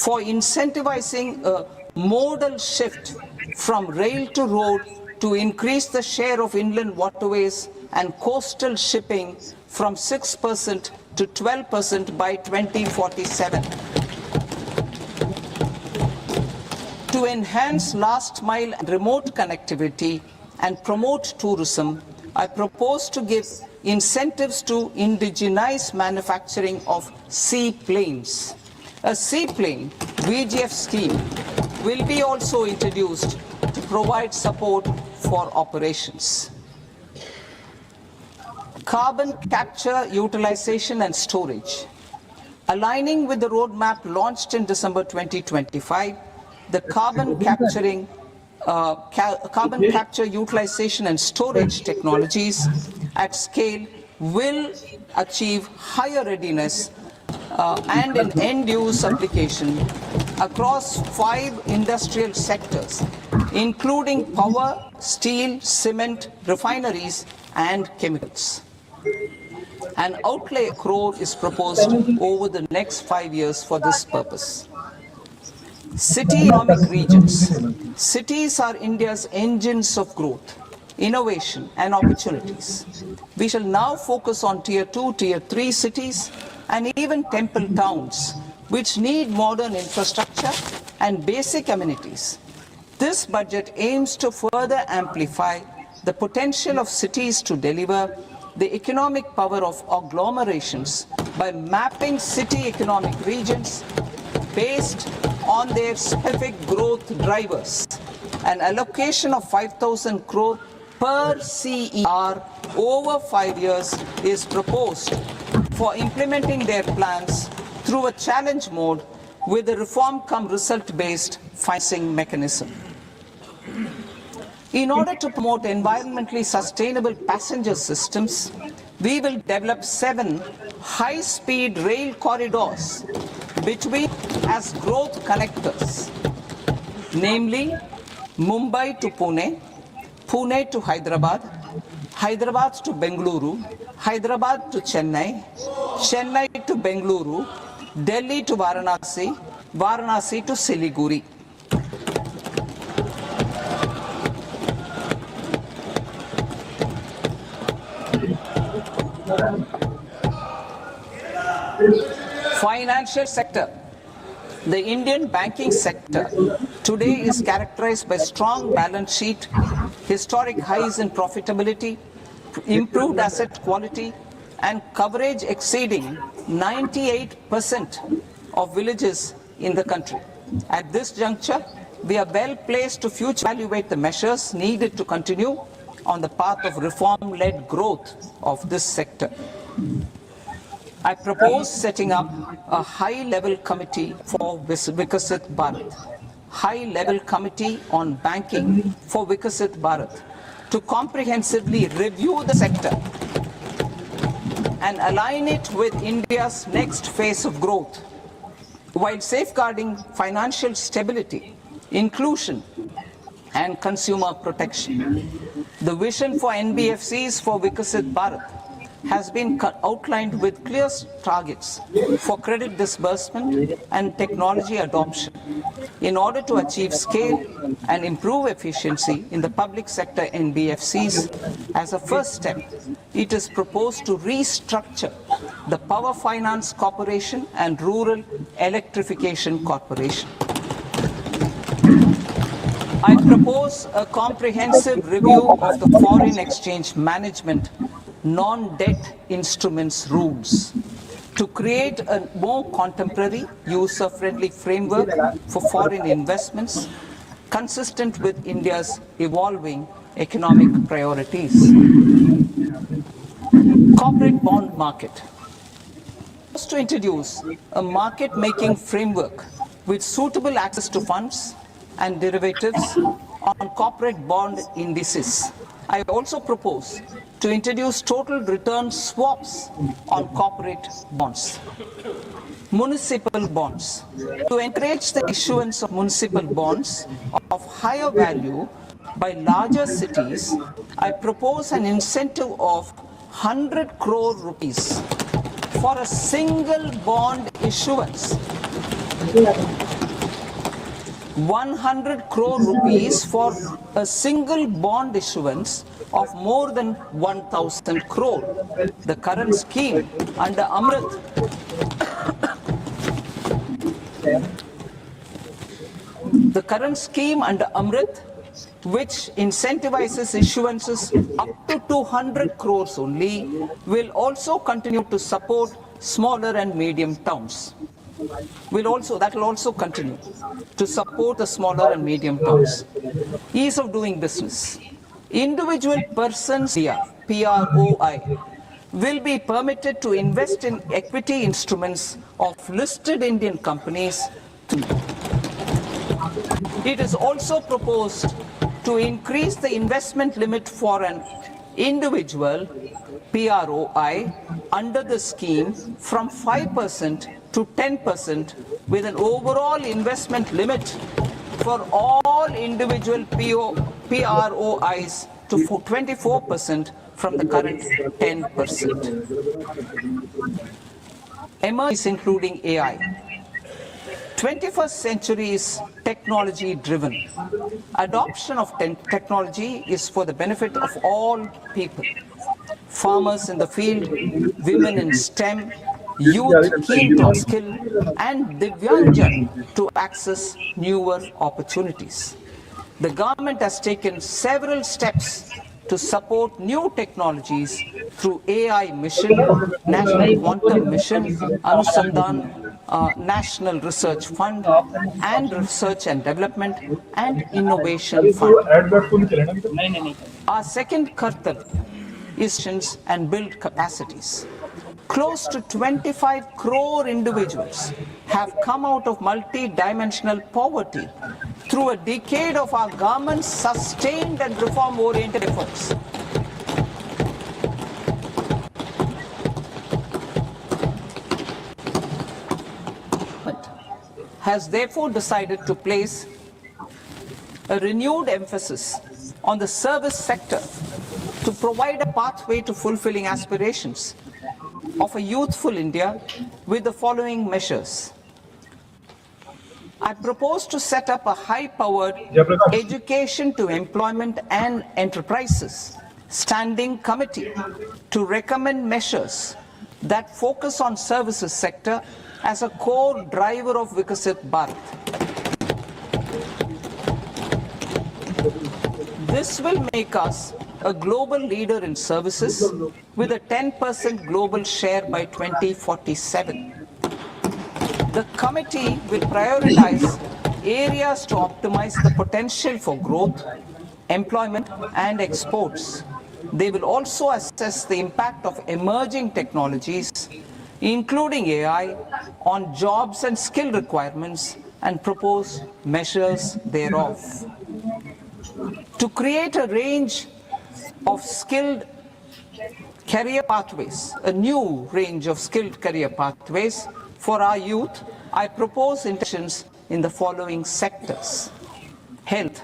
for incentivizing a modal shift from rail to road to increase the share of inland waterways and coastal shipping from 6% to 12% by 2047. To enhance last mile and remote connectivity and promote tourism, I propose to give incentives to indigenize manufacturing of seaplanes. A seaplane VGF scheme will be also introduced to provide support for operations. Carbon capture, utilization and storage. Aligning with the roadmap launched in December 2025, the carbon capture, utilization and storage technologies at scale will achieve higher readiness and an end-use application across 5 industrial sectors, including power, steel, cement, refineries, and chemicals. An outlay crore is proposed over the next 5 years for this purpose. City economic regions. Cities are India's engines of growth, innovation, and opportunities. We shall now focus on Tier 2, Tier 3 cities, and even temple towns, which need modern infrastructure and basic amenities. This budget aims to further amplify the potential of cities to deliver the economic power of agglomerations by mapping city economic regions based on their specific growth drivers. An allocation of 5,000 crore per CER over 5 years is proposed for implementing their plans through a challenge mode with a reform-cum-result-based financing mechanism. In order to promote environmentally sustainable passenger systems, we will develop 7 high-speed rail corridors between as growth connectors, namely Mumbai to Pune, Pune to Hyderabad, Hyderabad to Bengaluru, Hyderabad to Chennai, Chennai to Bengaluru, Delhi to Varanasi, Varanasi to Siliguri. Financial sector. The Indian banking sector today is characterized by strong balance sheet, historic highs in profitability, improved asset quality, and coverage exceeding 98% of villages in the country. At this juncture, we are well placed to future evaluate the measures needed to continue on the path of reform-led growth of this sector. I propose setting up a high-level committee for Vikasit Bharat, high-level committee on banking for Vikasit Bharat, to comprehensively review the sector and align it with India's next phase of growth, while safeguarding financial stability, inclusion, and consumer protection. The vision for NBFCs for Vikasit Bharat has been outlined with clear targets for credit disbursement and technology adoption. In order to achieve scale and improve efficiency in the public sector NBFCs, as a first step, it is proposed to restructure the Power Finance Corporation and Rural Electrification Corporation. I propose a comprehensive review of the foreign exchange management non-debt instruments rules to create a more contemporary, user-friendly framework for foreign investments consistent with India's evolving economic priorities. Corporate bond market. To introduce a market-making framework with suitable access to funds and derivatives on corporate bond indices. I also propose to introduce total return swaps on corporate bonds. Municipal bonds. To encourage the issuance of municipal bonds of higher value by larger cities, I propose an incentive of 100 crore rupees for a single bond issuance 100 crore rupees for a single bond issuance of more than 1,000 crore. The current scheme under Amrit which incentivizes issuances up to 200 crores only, will also continue to support smaller and medium towns. That will also continue to support the smaller and medium towns. Ease of doing business. Individual persons, PROI, will be permitted to invest in equity instruments of listed Indian companies. It is also proposed to increase the investment limit for an individual PROI under the scheme from 5% to 10%, with an overall investment limit for all individual PROIs to 24% from the current 10%. Emerging including AI. 21st century is technology driven. Adoption of technology is for the benefit of all people. Farmers in the field, women in STEM, youth keen to skill, and Divyangjan to access newer opportunities. The government has taken several steps to support new technologies through AI mission, National Quantum Mission, Anusandhan, National Research Fund, and Research and Development and Innovation Fund. Our second kartav is and build capacities. Close to 25 crore individuals have come out of multi-dimensional poverty through a decade of our government's sustained and reform-oriented efforts. Has therefore decided to place a renewed emphasis on the service sector to provide a pathway to fulfilling aspirations of a youthful India with the following measures. I propose to set up a high-powered education to employment and enterprises standing committee to recommend measures that focus on services sector as a core driver of Vikasit Bharat. This will make us a global leader in services with a 10% global share by 2047. The committee will prioritize areas to optimize the potential for growth, employment, and exports. They will also assess the impact of emerging technologies, including AI, on jobs and skill requirements and propose measures thereof. To create a range of skilled career pathways, a new range of skilled career pathways for our youth, I propose interventions in the following sectors. Health.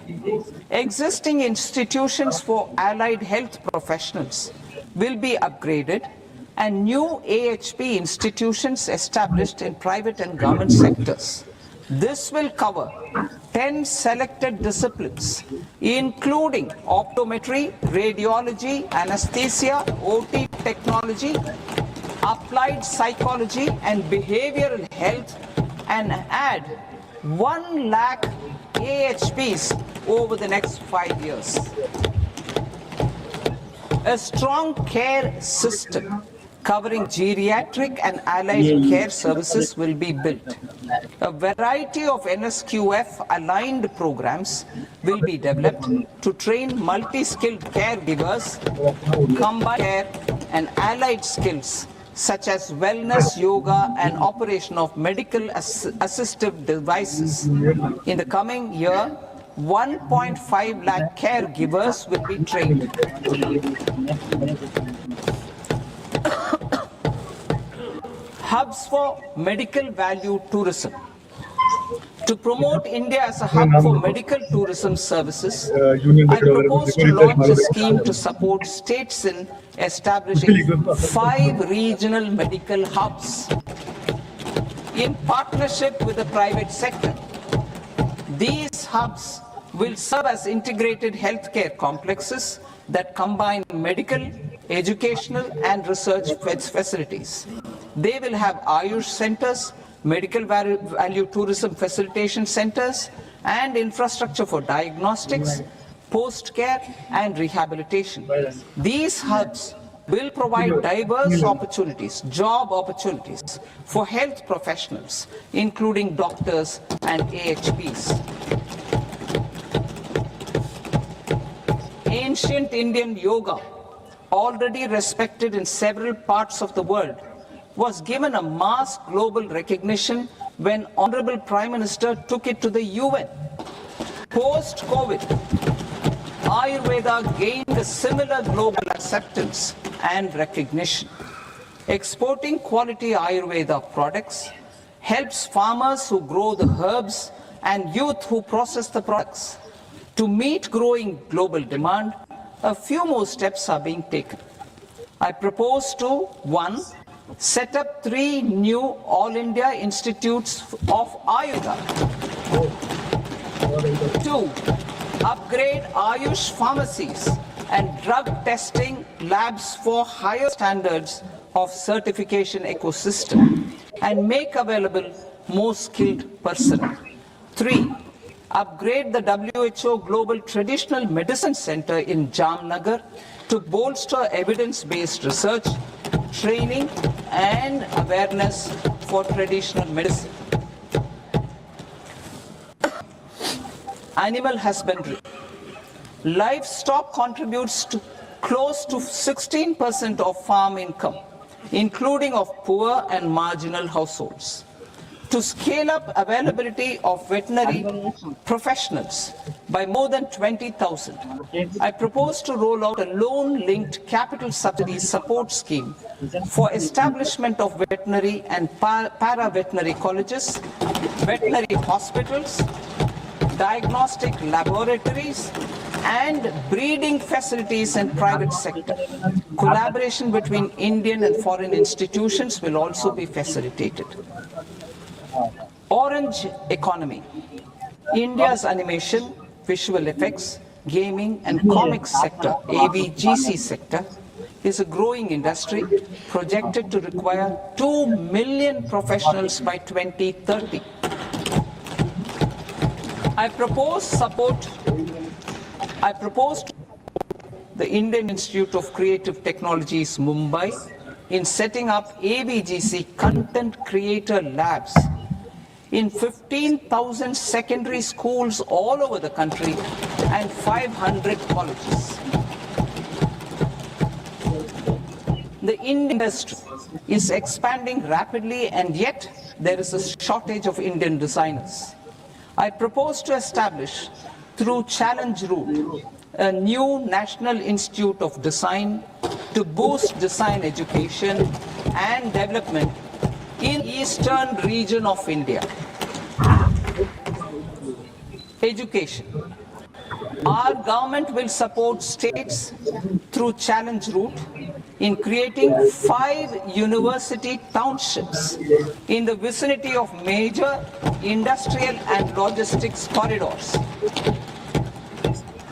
Existing institutions for allied health professionals will be upgraded and new AHP institutions established in private and government sectors. This will cover 10 selected disciplines, including optometry, radiology, anesthesia, OT technology, applied psychology, and behavioral health, and add 1 lakh AHPs over the next 5 years. A strong care system covering geriatric and allied care services will be built. A variety of NSQF-aligned programs will be developed to train multi-skilled caregivers, combine care and allied skills such as wellness, yoga, and operation of medical assistive devices. In the coming year, 1.5 lakh caregivers will be trained. Hubs for medical value tourism. To promote India as a hub for medical tourism services, I propose to launch a scheme to support states in establishing 5 regional medical hubs in partnership with the private sector. These hubs will serve as integrated healthcare complexes that combine medical, educational and research facilities. They will have Ayush centers, medical value tourism facilitation centers and infrastructure for diagnostics, post-care and rehabilitation. These hubs will provide diverse opportunities, job opportunities for health professionals, including doctors and AHPs. Ancient Indian yoga, already respected in several parts of the world, was given a mass global recognition when Honorable Prime Minister took it to the UN. Post-COVID, Ayurveda gained a similar global acceptance and recognition. Exporting quality Ayurveda products helps farmers who grow the herbs and youth who process the products. To meet growing global demand, a few more steps are being taken. I propose to 1. Set up 3 new All India Institutes of Ayurveda. 2. Upgrade Ayush pharmacies and drug testing labs for higher standards of certification ecosystem and make available more skilled personnel. 3. Upgrade the WHO Global Traditional Medicine Center in Jamnagar to bolster evidence-based research, training and awareness for traditional medicine. Animal husbandry. Livestock contributes to close to 16% of farm income, including of poor and marginal households. To scale up availability of veterinary professionals by more than 20,000, I propose to roll out a loan-linked capital subsidy support scheme for establishment of veterinary and para-veterinary colleges, veterinary hospitals, diagnostic laboratories, and breeding facilities in private sector. Collaboration between Indian and foreign institutions will also be facilitated. Orange economy. India's animation, visual effects, gaming and comics sector, AVGC sector, is a growing industry projected to require 2 million professionals by 2030. I propose the Indian Institute of Creative Technologies, Mumbai, in setting up AVGC content creator labs in 15,000 secondary schools all over the country and 500 colleges. The industry is expanding rapidly and yet there is a shortage of Indian designers. I propose to establish through Challenge Route a new National Institute of Design to boost design education and development in eastern region of India. Education. Our government will support states through Challenge Route in creating 5 university townships in the vicinity of major industrial and logistics corridors.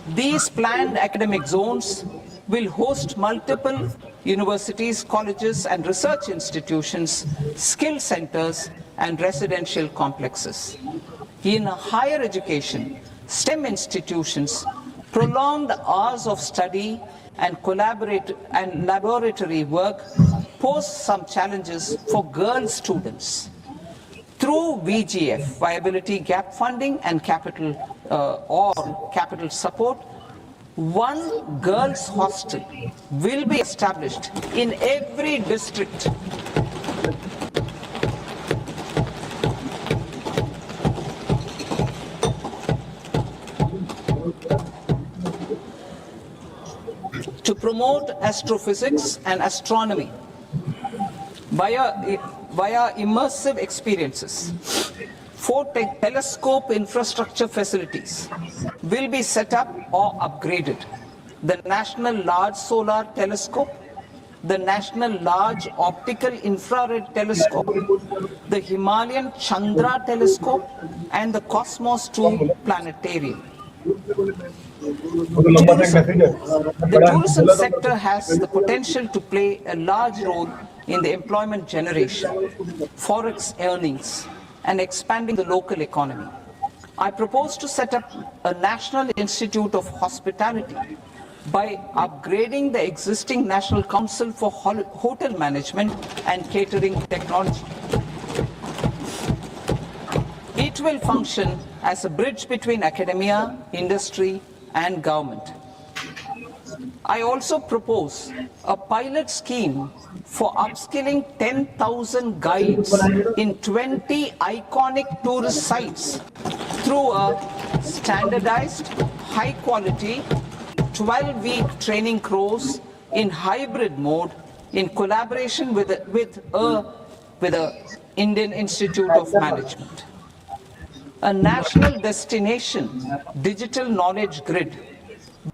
These planned academic zones will host multiple universities, colleges and research institutions, skill centers and residential complexes. In higher education, STEM institutions, prolonged hours of study and laboratory work pose some challenges for girl students. Through VGF, Viability Gap Funding and capital support, 1 girls' hostel will be established in every district. To promote astrophysics and astronomy via immersive experiences. 4 telescope infrastructure facilities will be set up or upgraded. The National Large Solar Telescope, the National Large Optical Infrared Telescope, the Himalayan Chandra Telescope, and the Cosmos 2 Planetarium. The tourism sector has the potential to play a large role in the employment generation, forex earnings, and expanding the local economy. I propose to set up a National Institute of Hospitality by upgrading the existing National Council for Hotel Management and Catering Technology. It will function as a bridge between academia, industry, and government. I also propose a pilot scheme for upskilling 10,000 guides in 20 iconic tourist sites through a standardized, high-quality, 12-week training course in hybrid mode in collaboration with the Indian Institute of Management. A national destination digital knowledge grid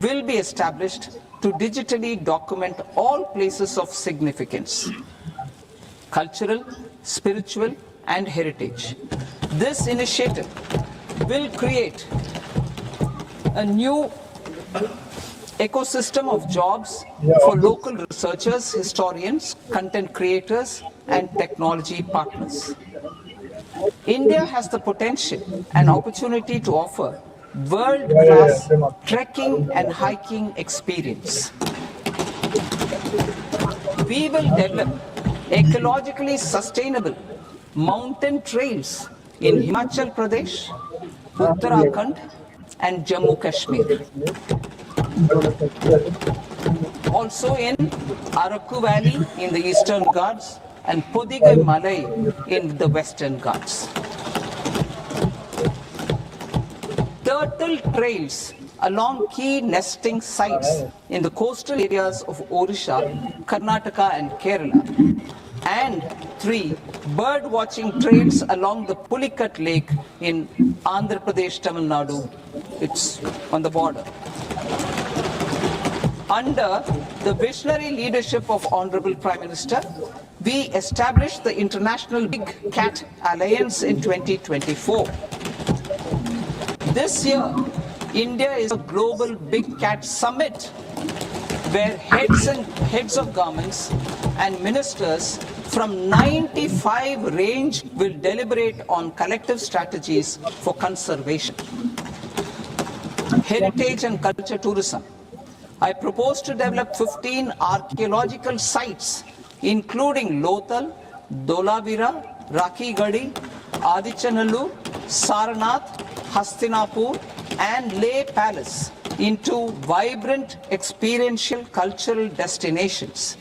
will be established to digitally document all places of significance, cultural, spiritual, and heritage. This initiative will create a new ecosystem of jobs for local researchers, historians, content creators, and technology partners. India has the potential and opportunity to offer world-class trekking and hiking experience. We will develop ecologically sustainable mountain trails in Himachal Pradesh, Uttarakhand, and Jammu Kashmir. Also in Araku Valley in the Eastern Ghats and Podigai Malai in the Western Ghats. Turtle trails along key nesting sites in the coastal areas of Odisha, Karnataka, and Kerala. And 3 bird watching trails along the Pulikat Lake in Andhra Pradesh, Tamil Nadu. It's on the border. Under the visionary leadership of Honorable Prime Minister, we established the International Big Cat Alliance in 2024. This year, India is a global Big Cat Summit where heads of governments and ministers from 95 range will deliberate on collective strategies for conservation. Heritage and culture tourism. I propose to develop 15 archaeological sites, including Lothal, Dholavira, Rakhi Gadi, Adichanallur, Saranath, Hastinapur, and Leh Palace into vibrant experiential cultural destinations.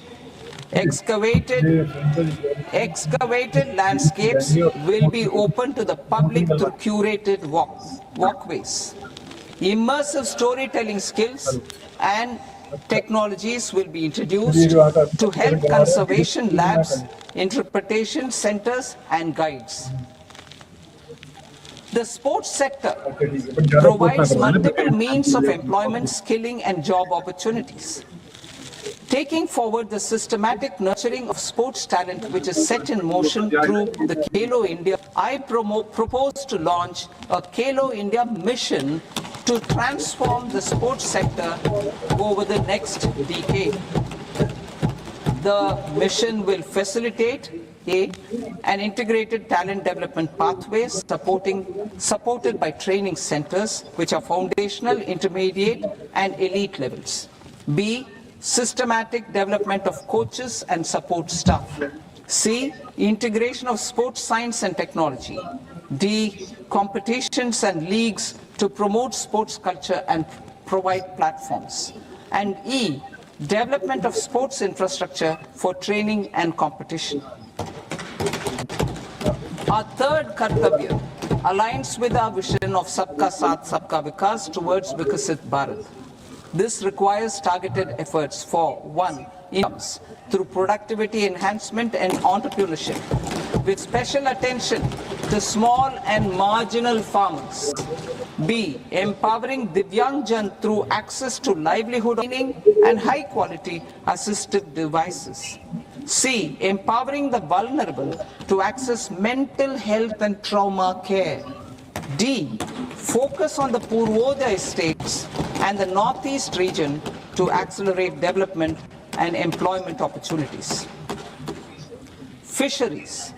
Excavated landscapes will be open to the public through curated walkways. Immersive storytelling skills and technologies will be introduced to help conservation labs, interpretation centers, and guides. The sports sector provides multiple means of employment, skilling, and job opportunities. Taking forward the systematic nurturing of sports talent which is set in motion through the Khelo India, I propose to launch a Khelo India mission to transform the sports sector over the next decade. The mission will facilitate an integrated talent development pathways supported by training centers which are foundational, intermediate, and elite levels. B, systematic development of coaches and support staff. C, integration of sports science and technology. D, competitions and leagues to promote sports culture and provide platforms. And E, development of sports infrastructure for training and competition. Our third Kartavya aligns with our vision of Sabka Saath, Sabka Vikas towards Vikasit Bharat. This requires targeted efforts for 1. Incomes through productivity enhancement and entrepreneurship, with special attention the small and marginal farmers. B. Empowering Divyangjan through access to livelihood training and high-quality assistive devices. C. Empowering the vulnerable to access mental health and trauma care. D. Focus on the Purvodaya states and the Northeast region to accelerate development and employment opportunities. Fisheries.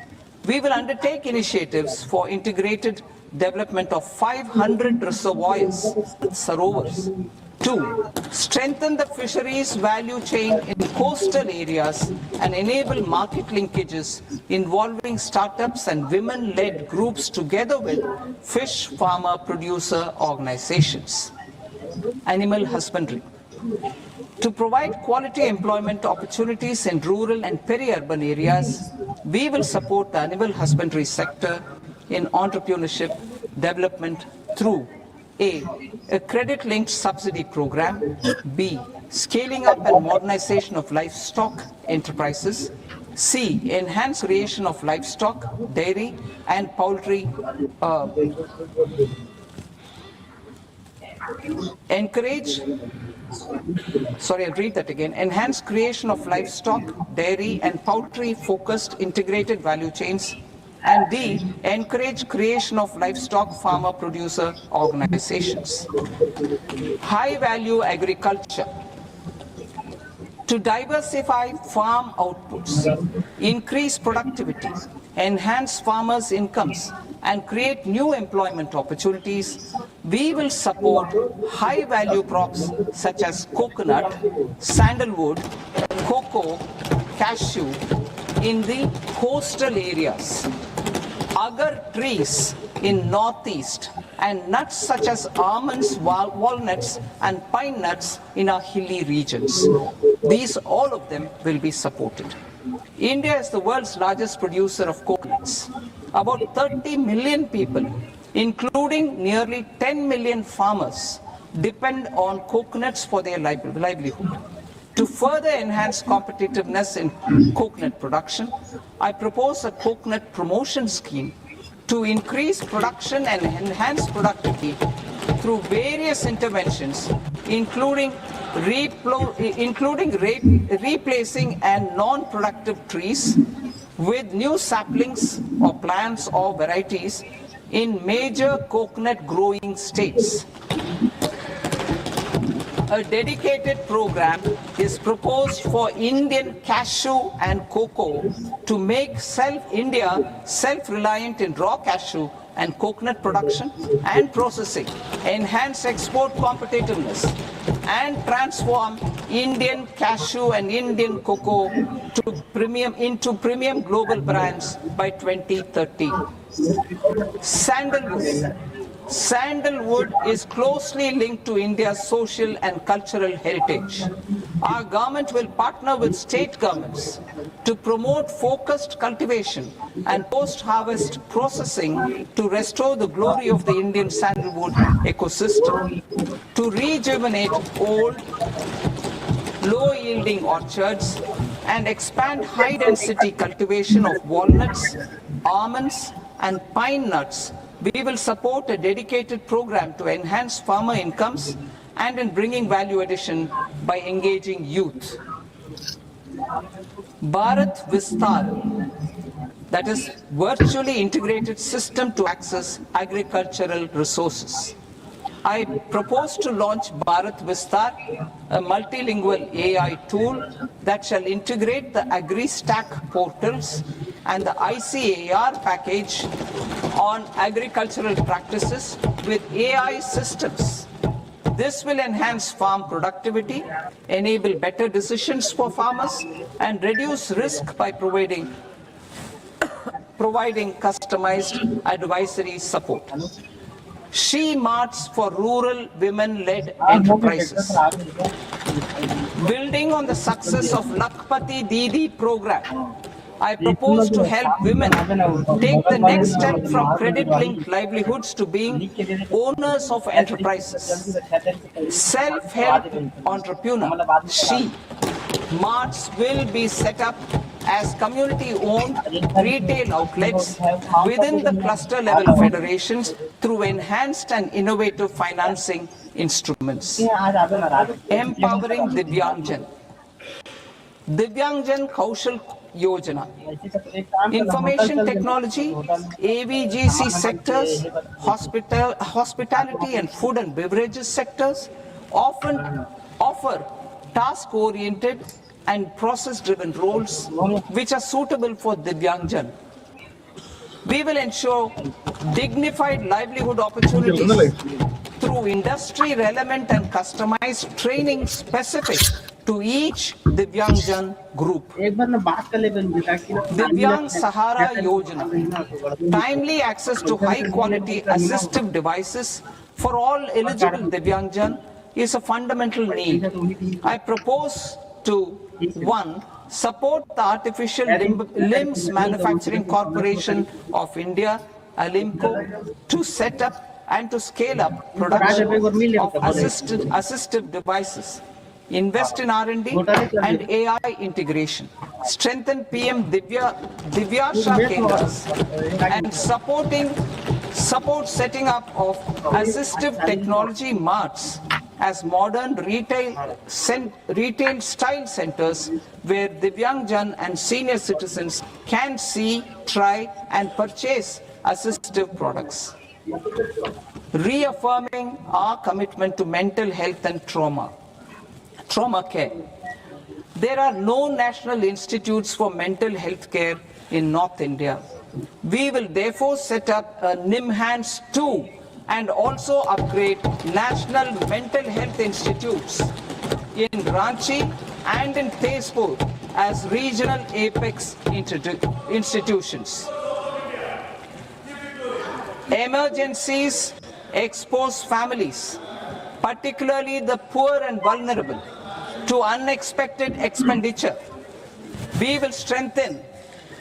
We will undertake initiatives for integrated development of 500 reservoirs, sarovars. 2. Strengthen the fisheries value chain in coastal areas and enable market linkages involving startups and women-led groups together with fish farmer producer organizations. Animal husbandry. To provide quality employment opportunities in rural and peri-urban areas, we will support the animal husbandry sector in entrepreneurship development through A. credit-linked subsidy program. B. Scaling up and modernization of livestock enterprises. C. Enhanced creation of livestock, dairy and poultry. Enhanced creation of livestock, dairy and poultry focused integrated value chains. And D. Encourage creation of livestock farmer producer organizations. High value agriculture. To diversify farm outputs, increase productivity, enhance farmers' incomes, and create new employment opportunities, we will support high-value crops such as coconut, sandalwood, cocoa, cashew in the coastal areas, agar trees in northeast, and nuts such as almonds, walnuts, and pine nuts in our hilly regions. These, all of them, will be supported. India is the world's largest producer of coconuts. About 30 million people, including nearly 10 million farmers, depend on coconuts for their livelihood. To further enhance competitiveness in coconut production, I propose a coconut promotion scheme to increase production and enhance productivity through various interventions, including replacing and non-productive trees with new saplings or plants or varieties in major coconut growing states. A dedicated program is proposed for Indian cashew and cocoa to make India self-reliant in raw cashew and coconut production and processing, enhance export competitiveness, and transform Indian cashew and Indian cocoa into premium global brands by 2030. Sandalwood. Sandalwood is closely linked to India's social and cultural heritage. Our government will partner with state governments to promote focused cultivation and post-harvest processing to restore the glory of the Indian sandalwood ecosystem, to rejuvenate old, low-yielding orchards, and expand high-density cultivation of walnuts, almonds, and pine nuts. We will support a dedicated program to enhance farmer incomes and in bringing value addition by engaging youth. Bharat Vistar, that is virtually integrated system to access agricultural resources. I propose to launch Bharat Vistar, a multilingual AI tool that shall integrate the AgriStack portals and the ICAR package on agricultural practices with AI systems. This will enhance farm productivity, enable better decisions for farmers, and reduce risk by providing customized advisory support. She Marts for rural women-led enterprises. Building on the success of Lakpati Didi program, I propose to help women take the next step from credit-linked livelihoods to being owners of enterprises. Self-help entrepreneur, she Marts will be set up as community-owned retail outlets within the cluster-level federations through enhanced and innovative financing instruments. Empowering Divyangjan. Divyangjan Kaushal Yojana. Information technology, AVGC sectors, hospitality and food and beverages sectors often offer task-oriented and process-driven roles which are suitable for Divyangjan. We will ensure dignified livelihood opportunities through industry-relevant and customized training specific to each Divyangjan group. Divyang Sahara Yojana. Timely access to high-quality assistive devices for all eligible Divyangjan is a fundamental need. I propose to 1. Support the Artificial Limbs Manufacturing Corporation of India, Alimco, to set up and to scale up production of assistive devices. Invest in R&D and AI integration. Strengthen PM Divyasha Kendras and support setting up of assistive technology marts as modern retail style centers where Divyangjan and senior citizens can see, try and purchase assistive products. Reaffirming our commitment to mental health and trauma care. There are no national institutes for mental health care in North India. We will therefore set up a NIMHANS 2 and also upgrade national mental health institutes in Ranchi and in Tezpur as regional apex institutions. Emergencies expose families, particularly the poor and vulnerable, to unexpected expenditure. We will strengthen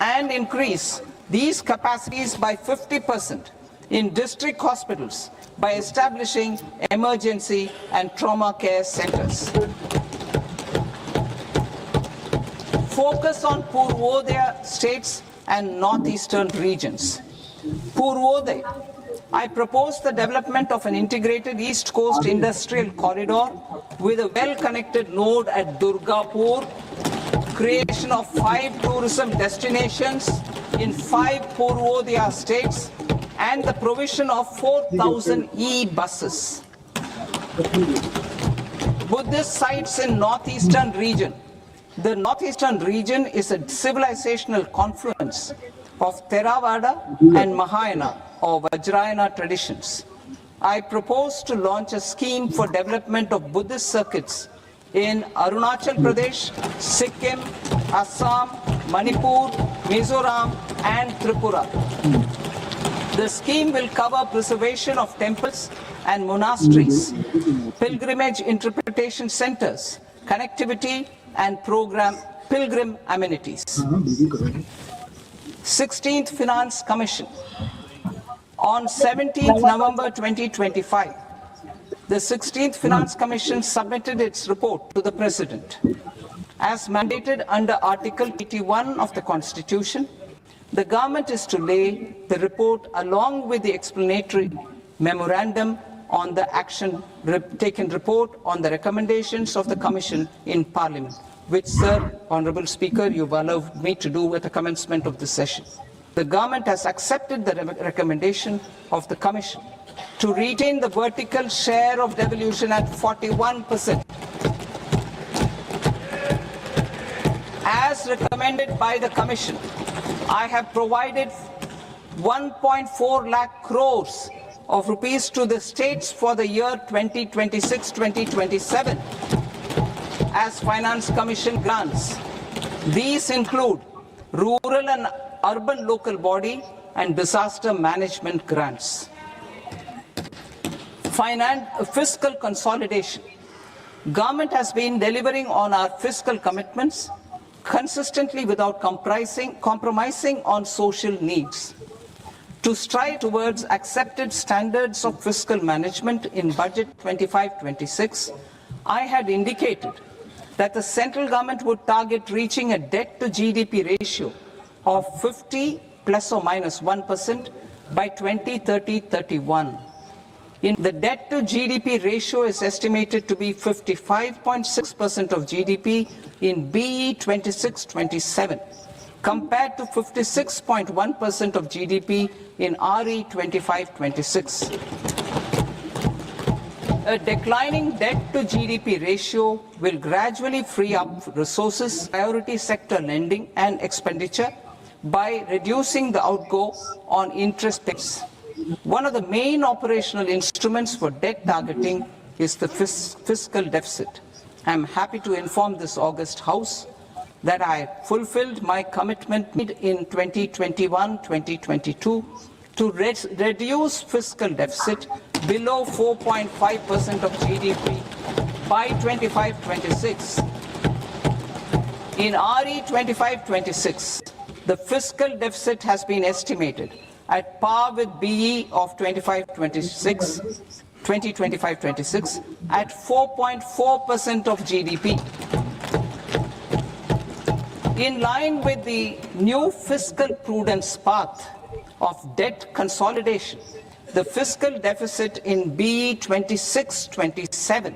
and increase these capacities by 50% in district hospitals by establishing emergency and trauma care centers. Focus on Purvodaya states and northeastern regions. Purvodaya. I propose the development of an integrated East Coast industrial corridor with a well-connected node at Durgapur, creation of 5 tourism destinations in 5 Purvodaya states, and the provision of 4,000 e-buses. Buddhist sites in northeastern region. The northeastern region is a civilizational confluence of Theravada and Mahayana or Vajrayana traditions. I propose to launch a scheme for development of Buddhist circuits in Arunachal Pradesh, Sikkim, Assam, Manipur, Mizoram and Tripura. The scheme will cover preservation of temples and monasteries, pilgrimage interpretation centers, connectivity and pilgrim amenities. 16th Finance Commission. On 17th November 2025, the 16th Finance Commission submitted its report to the President. As mandated under Article 81 of the Constitution, the government is to lay the report along with the explanatory memorandum on the action taken report on the recommendations of the Commission in Parliament, which, Sir, Honourable Speaker, you've allowed me to do at the commencement of this session. The government has accepted the recommendation of the Commission to retain the vertical share of devolution at 41%. As recommended by the Commission, I have provided 1.4 lakh crores of rupees to the states for the year 2026-2027 as Finance Commission grants. These include rural and urban local body and disaster management grants. Fiscal consolidation. Government has been delivering on our fiscal commitments consistently without compromising on social needs. To strive towards accepted standards of fiscal management in Budget 25-26, I had indicated that the central government would target reaching a debt to GDP ratio of 50 plus or minus 1% by 2030-31. The debt to GDP ratio is estimated to be 55.6% of GDP in BE 26-27, compared to 56.1% of GDP in RE 25-26. A declining debt to GDP ratio will gradually free up resources, priority sector lending and expenditure by reducing the outgo on interest payments. One of the main operational instruments for debt targeting is the fiscal deficit. I am happy to inform this august House that I fulfilled my commitment made in 2021-2022 to reduce fiscal deficit below 4.5% of GDP by 25-26. In RE 25-26, the fiscal deficit has been estimated at par with BE of 2025-26 at 4.4% of GDP. In line with the new fiscal prudence path of debt consolidation, the fiscal deficit in BE 26-27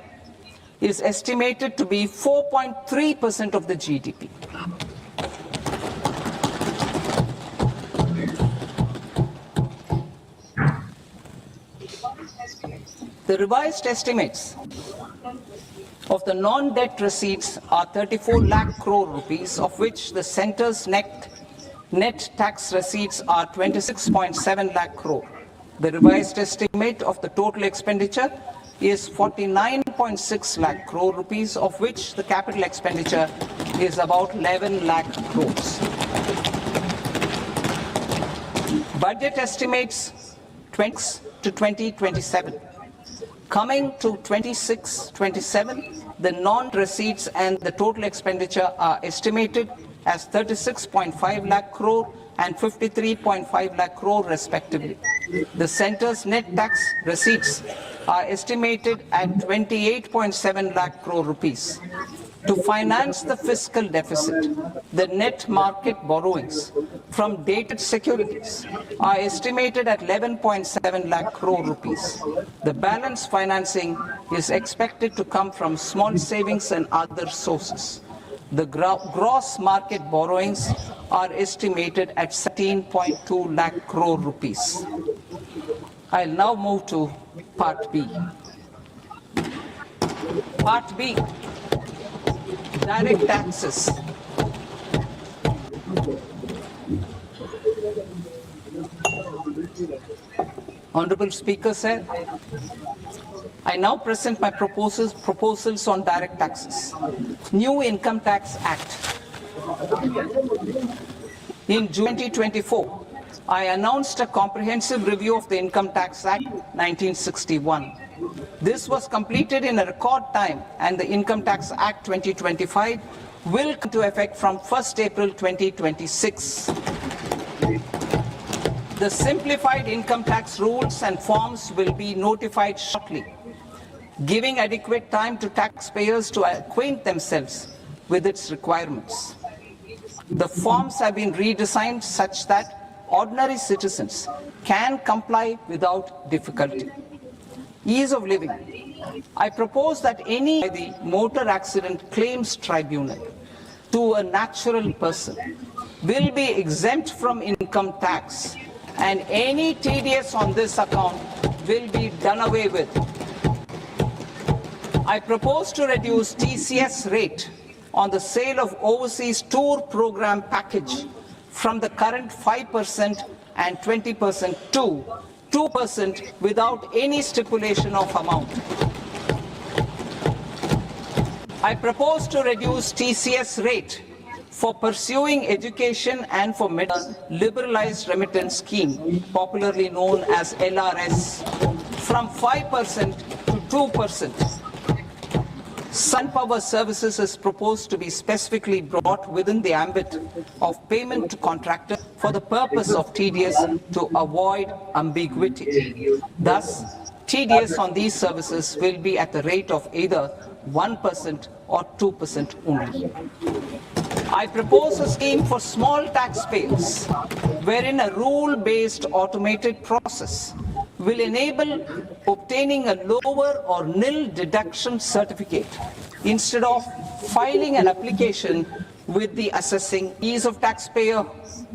is estimated to be 4.3% of the GDP. The revised estimates of the non-debt receipts are 34 lakh crore rupees, of which the centre's net tax receipts are 26.7 lakh crore. The revised estimate of the total expenditure is 49.6 lakh crore rupees, of which the capital expenditure is about 11 lakh crores. Budget estimates 20 to 2027. Coming to 26-27, the non-receipts and the total expenditure are estimated as 36.5 lakh crore and 53.5 lakh crore respectively. The centre's net tax receipts are estimated at 28.7 lakh crore rupees. To finance the fiscal deficit, the net market borrowings from dated securities are estimated at 11.7 lakh crore rupees. The balance financing is expected to come from small savings and other sources. The gross market borrowings are estimated at 17.2 lakh crore rupees. I'll now move to Part B. Part B. Direct taxes. Honorable Speaker, sir, I now present my proposals on direct taxes. New Income Tax Act. In June 2024, I announced a comprehensive review of the Income Tax Act 1961. This was completed in a record time, and the Income Tax Act 2025 will come into effect from 1st April 2026. The simplified income tax rules and forms will be notified shortly, giving adequate time to taxpayers to acquaint themselves with its requirements. The forms have been redesigned such that ordinary citizens can comply without difficulty. Ease of living. I propose that any by the Motor Accident Claims Tribunal to a natural person will be exempt from income tax, and any TDS on this account will be done away with. I propose to reduce TCS rate on the sale of overseas tour program package from the current 5% and 20% to 2% without any stipulation of amount. I propose to reduce TCS rate for pursuing education and for liberalized remittance scheme, popularly known as LRS, from 5% to 2%. Sun Power Services is proposed to be specifically brought within the ambit of payment to contractor for the purpose of TDS to avoid ambiguity. Thus, TDS on these services will be at the rate of either 1% or 2% only. I propose a scheme for small taxpayers wherein a rule-based automated process will enable obtaining a lower or nil deduction certificate instead of filing an application with the assessing ease of taxpayer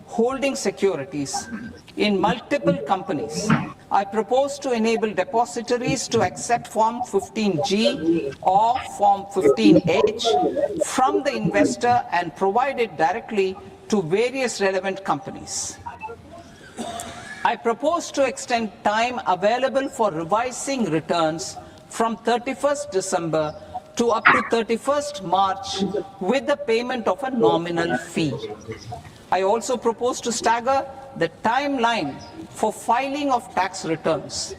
holding securities in multiple companies. I propose to enable depositories to accept Form 15G or Form 15H from the investor and provide it directly to various relevant companies. I propose to extend time available for revising returns from 31st December to up to 31st March with the payment of a nominal fee. I also propose to stagger the timeline for filing of tax returns.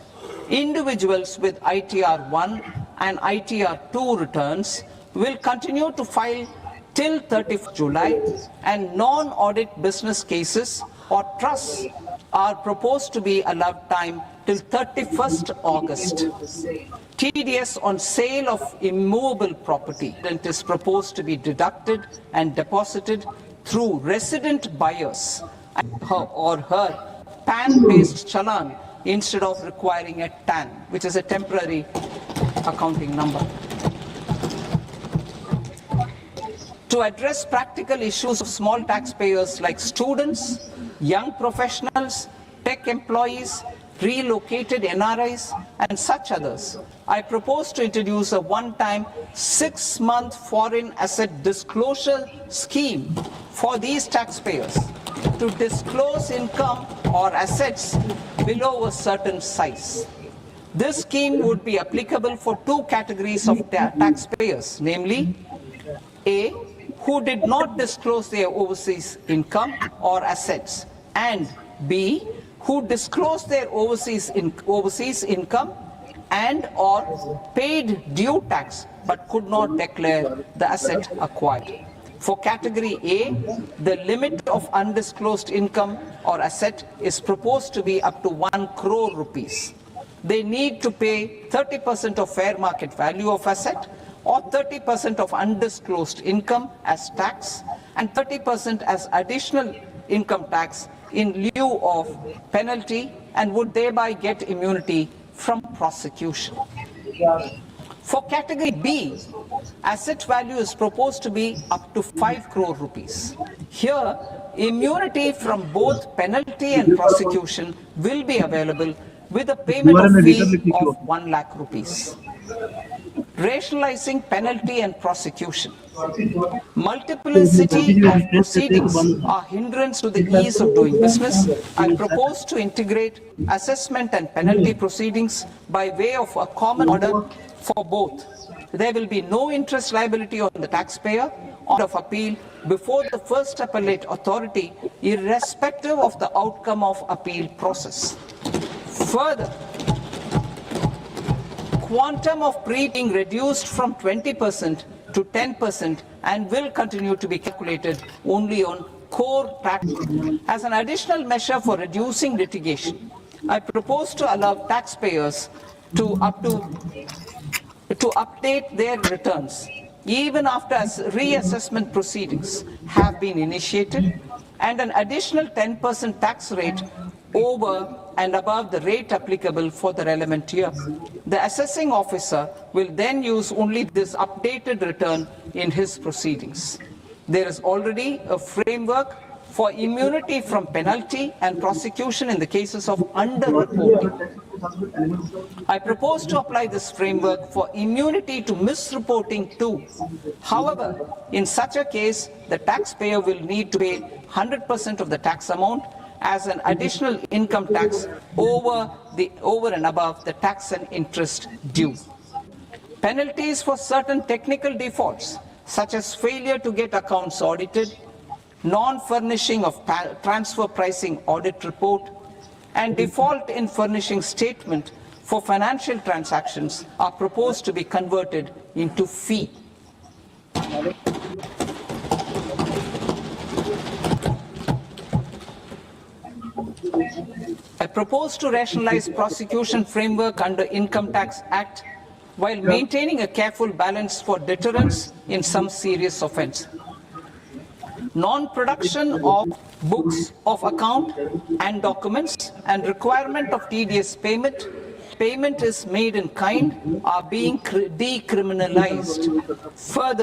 Individuals with ITR 1 and ITR 2 returns will continue to file till 30th July, and non-audit business cases or trusts are proposed to be allowed time till 31st August. TDS on sale of immovable property is proposed to be deducted and deposited through resident buyers or her PAN-based challan instead of requiring a TAN, which is a temporary accounting number. To address practical issues of small taxpayers like students, young professionals, tech employees, relocated NRIs, and such others, I propose to introduce a one-time 6-month foreign asset disclosure scheme for these taxpayers to disclose income or assets below a certain size. This scheme would be applicable for two categories of taxpayers, namely A, who did not disclose their overseas income or assets, and B, who disclosed their overseas income and or paid due tax but could not declare the asset acquired. For category A, the limit of undisclosed income or asset is proposed to be up to 1 crore rupees. They need to pay 30% of fair market value of asset or 30% of undisclosed income as tax and 30% as additional income tax in lieu of penalty, and would thereby get immunity from prosecution. For category B, asset value is proposed to be up to 5 crore rupees. Here, immunity from both penalty and prosecution will be available with a payment of fee of 1 lakh rupees. Rationalizing penalty and prosecution. Multiplicity of proceedings are hindrance to the ease of doing business. I propose to integrate assessment and penalty proceedings by way of a common order for both. There will be no interest liability on the taxpayer of appeal before the first appellate authority, irrespective of the outcome of appeal process. Further, quantum of being reduced from 20% to 10% and will continue to be calculated only on core tax. As an additional measure for reducing litigation, I propose to allow taxpayers to update their returns even after reassessment proceedings have been initiated, and an additional 10% tax rate over and above the rate applicable for the relevant year. The assessing officer will then use only this updated return in his proceedings. There is already a framework for immunity from penalty and prosecution in the cases of underreporting. I propose to apply this framework for immunity to misreporting too. However, in such a case, the taxpayer will need to pay 100% of the tax amount as an additional income tax over and above the tax and interest due. Penalties for certain technical defaults, such as failure to get accounts audited, non-furnishing of transfer pricing audit report, and default in furnishing statement for financial transactions, are proposed to be converted into fee. I propose to rationalize prosecution framework under Income Tax Act while maintaining a careful balance for deterrence in some serious offence. Non-production of books of account and documents and requirement of TDS payment is made in kind are being decriminalized. Further,